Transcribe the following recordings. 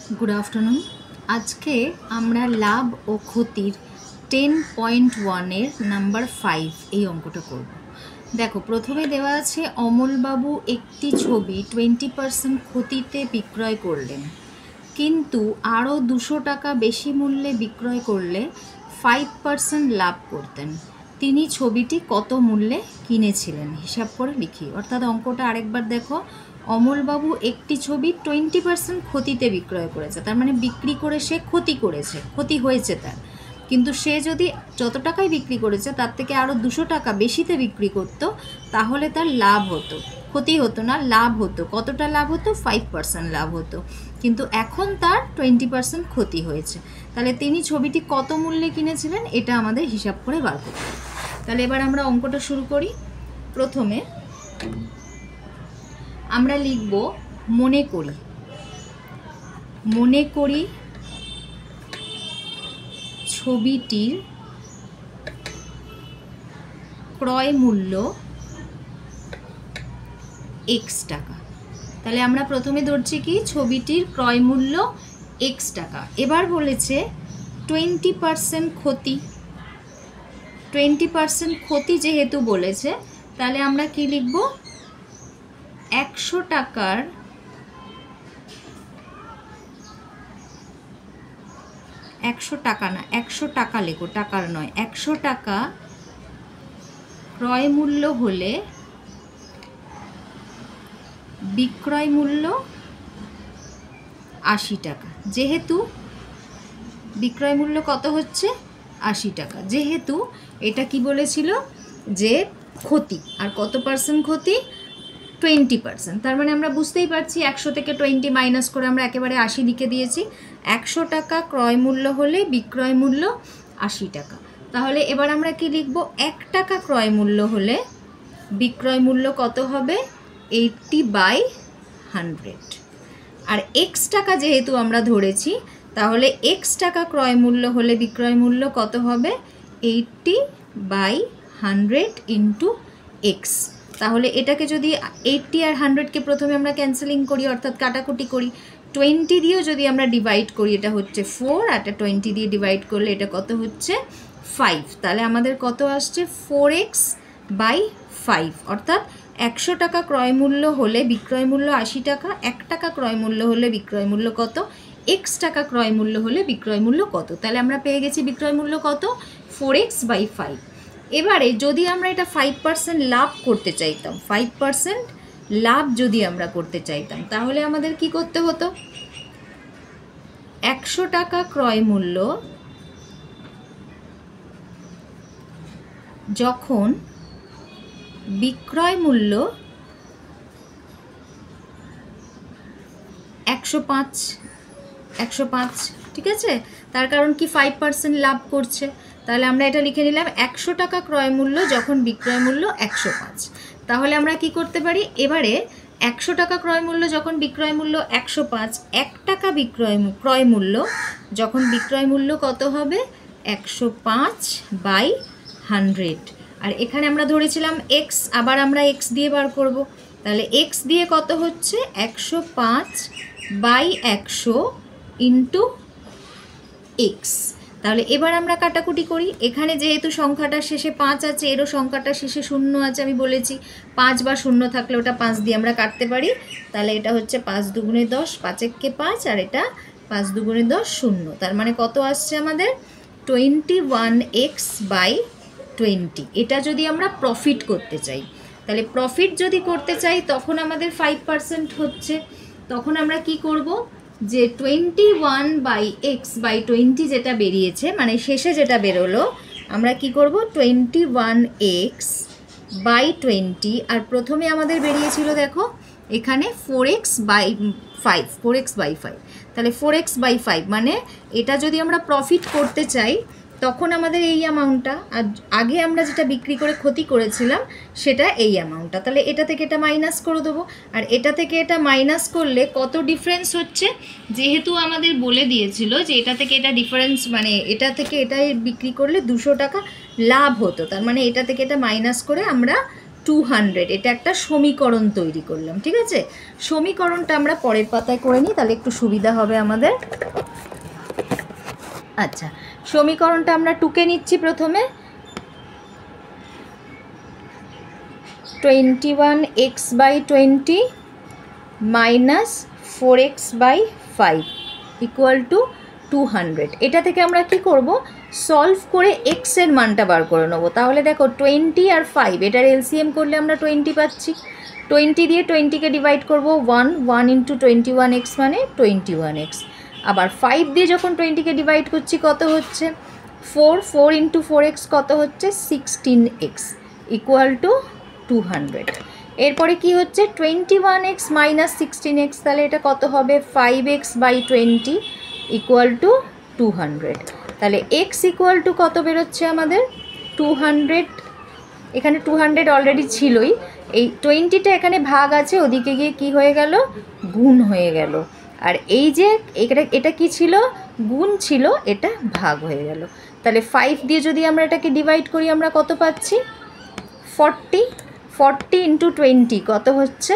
Good afternoon. आज के आमरा लाभ और क्षतिर 10.1 नम्बर 5 এই অঙ্কটা করব। দেখো প্রথমে দেওয়া আছে অমলবাবু একটি ছবি 20% ক্ষতিতে বিক্রয় করলেন, কিন্তু আরও 200 টাকা বেশি মূল্যে বিক্রয় করলে 5% লাভ করতেন। তিনি ছবিটি কত মূল্যে কিনেছিলেন হিসাব করে লিখি। অর্থাৎ অঙ্কটা আরেকবার দেখো, অমলবাবু একটি ছবি 20% ক্ষতিতে বিক্রয় করেছে, তার মানে বিক্রি করে সে ক্ষতি করেছে, ক্ষতি হয়েছে তার। কিন্তু সে যদি যত টাকায় বিক্রি করেছে তার থেকে আরও 200 টাকা বেশিতে বিক্রি করত, তাহলে তার লাভ হতো, ক্ষতি হতো না, লাভ হতো। কতটা লাভ হতো? 5% লাভ হতো। কিন্তু এখন তার 20% ক্ষতি হয়েছে। তাহলে তিনি ছবিটি কত মূল্যে কিনেছিলেন এটা আমাদের হিসাব করে বার করতে হবে। তাহলে এবার আমরা অঙ্কটা শুরু করি। প্রথমে আমরা লিখব মনে করি ছবিটির ক্রয় মূল্য x টাকা। তাহলে আমরা প্রথমে ধরছি কি ছবিটির ক্রয় মূল্য x টাকা। এবার বলেছে 20% ক্ষতি, 20% ক্ষতি যেহেতু বলেছে তাহলে আমরা কি লিখব? 100 টাকার 100 টাকা না, 100 টাকা লেখো, টাকার নয়, 100 টাকা ক্রয় মূল্য হলে বিক্রয় মূল্য 80 টাকা। যেহেতু বিক্রয় মূল্য কত হচ্ছে? 80 টাকা। যেহেতু এটা কি বলেছিল যে ক্ষতি, আর কত পার্সেন্ট ক্ষতি? 20%। তার মানে আমরা বুঝতেই পারছি 100 থেকে 20 মাইনাস করে আমরা একেবারে 80 লিখে দিয়েছি। 100 টাকা ক্রয় মূল্য হলে বিক্রয় মূল্য 80 টাকা। তাহলে এবার আমরা কি লিখব? 1 টাকা ক্রয় মূল্য হলে বিক্রয় মূল্য কত হবে? 80/100। আর x টাকা যেহেতু আমরা ধরেছি, তাহলে x টাকা ক্রয় মূল্য হলে বিক্রয় মূল্য কত হবে? 80/100 ইন্টু x। তাহলে এটাকে যদি 80 আর 100কে প্রথমে আমরা ক্যান্সেলিং করি, অর্থাৎ কাটাকুটি করি, 20 দিয়েও যদি আমরা ডিভাইড করি এটা হচ্ছে 4, আর 20 দিয়ে ডিভাইড করলে এটা কত হচ্ছে? 5। তাহলে আমাদের কত আসছে? 4x/5। অর্থাৎ 100 টাকা ক্রয় মূল্য হলে বিক্রয় মূল্য 80 টাকা, 1 টাকা ক্রয় মূল্য হলে বিক্রয় মূল্য কত? x টাকা ক্রয় মূল্য হলে বিক্রয় মূল্য কত? তাহলে আমরা পেয়ে গেছি বিক্রয় মূল্য কত? 4x/5। এবারে যদি আমরা এটা 5% লাভ করতে চাইতাম, 5% লাভ যদি আমরা করতে চাইতাম, তাহলে আমাদের কি করতে হতো? 100 টাকা ক্রয় মূল্য যখন বিক্রয় মূল্য 105, ঠিক আছে? তার কারণ কি 5% লাভ করছে। তাহলে আমরা এটা লিখে নিলাম 100 টাকা ক্রয় মূল্য যখন বিক্রয় মূল্য 105। তাহলে আমরা কি করতে পারি? এবারে 100 টাকা ক্রয় মূল্য যখন বিক্রয় মূল্য 105, 1 টাকা ক্রয় মূল্য যখন বিক্রয় মূল্য কত হবে? 105/100। আর এখানে আমরা ধরেছিলাম x, আবার আমরা x দিয়ে বার করব। তাহলে x দিয়ে কত হচ্ছে? 105/100 ইন্টু x। তাহলে এবার আমরা কাটাকুটি করি। এখানে যেহেতু সংখ্যাটার শেষে 5 আছে, এরও সংখ্যাটার শেষে 0 আছে, আমি বলেছি 5 বা 0 থাকলে ওটা 5 দিয়ে আমরা কাটতে পারি। তাহলে এটা হচ্ছে 5 দুগুণে 10, 5 একে 5, আর এটা 5 দুগুণে 10 0। তার মানে কত আসছে আমাদের? 21x/20। এটা যদি আমরা প্রফিট করতে চাই, তাহলে প্রফিট যদি করতে চাই তখন আমাদের 5% হচ্ছে। তখন আমরা কি করব? যে 21/x/20 যেটা বেরিয়েছে, মানে শেষে যেটা বেরোলো, আমরা কি করব? 21x/20, আর প্রথমে আমাদের বেরিয়েছিল দেখো এখানে 4x/5, তাহলে 4x/5 মানে এটা যদি আমরা প্রফিট করতে চাই তখন আমাদের এই অ্যামাউন্টটা, আর আগে আমরা যেটা বিক্রি করে ক্ষতি করেছিলাম সেটা এই অ্যামাউন্টটা। তাহলে এটা থেকে এটা মাইনাস করে দেবো, আর এটা থেকে এটা মাইনাস করলে কত ডিফারেন্স হচ্ছে? যেহেতু আমাদের বলে দিয়েছিল যে এটা থেকে এটা ডিফারেন্স, মানে এটা থেকে এটা বিক্রি করলে 200 টাকা লাভ হতো, তার মানে এটা থেকে এটা মাইনাস করে আমরা 200, এটা একটা সমীকরণ তৈরি করলাম। ঠিক আছে, সমীকরণটা আমরা পরের পাতায় করে নিই, তাহলে একটু সুবিধা হবে আমাদের। আচ্ছা, সমীকরণটা আমরা টুকে নিচ্ছি প্রথমে। 21x/20 minus 4x/5 equal to 200। এটা থেকে আমরা কি করব, সলভ করে এক্স এর মানটা বার করে নেবো। তাহলে দেখো 20 আর 5, এটার এলসিএম করলে আমরা 20 পাচ্ছি। 20 দিয়ে 20কে ডিভাইড করব 1 ইন্টু 21x মানে 21x। আবার 5 দিয়ে যখন 20কে ডিভাইড করছি কত হচ্ছে 4 ইন্টু 4x কত হচ্ছে 16x ইকুয়াল টু 200। এরপরে কি হচ্ছে 21x মাইনাস 16x, তাহলে এটা কত হবে 5x/20 ইকুয়াল টু 200। তাহলে x ইকুয়াল টু কত বেরোচ্ছে আমাদের 200। এখানে 200 অলরেডি ছিলই, এই 20টা এখানে ভাগ আছে, ওদিকে গিয়ে কি হয়ে গেল গুণ হয়ে গেল। আর এই যে এটা কি ছিল গুণ ছিল, এটা ভাগ হয়ে গেল। তাহলে 5 দিয়ে যদি আমরা এটাকে ডিভাইড করি আমরা কত পাচ্ছি 40 ইন্টু 20 কত হচ্ছে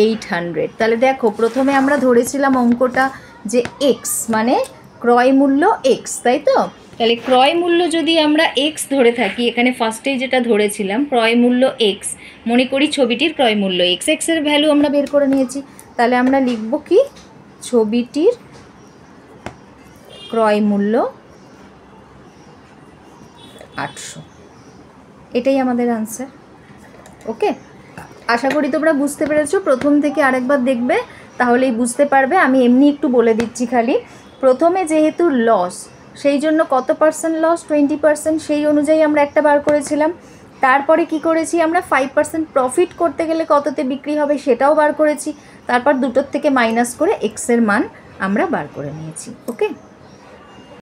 800। তাহলে দেখো প্রথমে আমরা ধরেছিলাম অঙ্কটা যে এক্স মানে ক্রয় মূল্য এক্স, তাই তো? তাহলে ক্রয় মূল্য যদি আমরা এক্স ধরে থাকি, এখানে ফার্স্টেই যেটা ধরেছিলাম ক্রয় মূল্য এক্স, মনে করি ছবিটির ক্রয় মূল্য এক্স, এক্সের ভ্যালু আমরা বের করে নিয়েছি। তাহলে আমরা লিখব কি ছবিটির ক্রয় মূল্য 800, এটাই আমাদের আনসার। ওকে, আশা করি তোমরা বুঝতে পেরেছো। প্রথম থেকে আরেকবার দেখবে তাহলেই বুঝতে পারবে। আমি এমনি একটু বলে দিচ্ছি খালি। প্রথমে যেহেতু লস, সেই জন্য কত পার্সেন্ট লস 20%, সেই অনুযায়ী আমরা একটা বার করেছিলাম। তারপরে কি করেছি আমরা 5% প্রফিট করতে গেলে কততে বিক্রি হবে সেটাও বার করেছি। তারপর দুটোর থেকে মাইনাস করে এক্সের মান আমরা বার করে নিয়েছি। ওকে।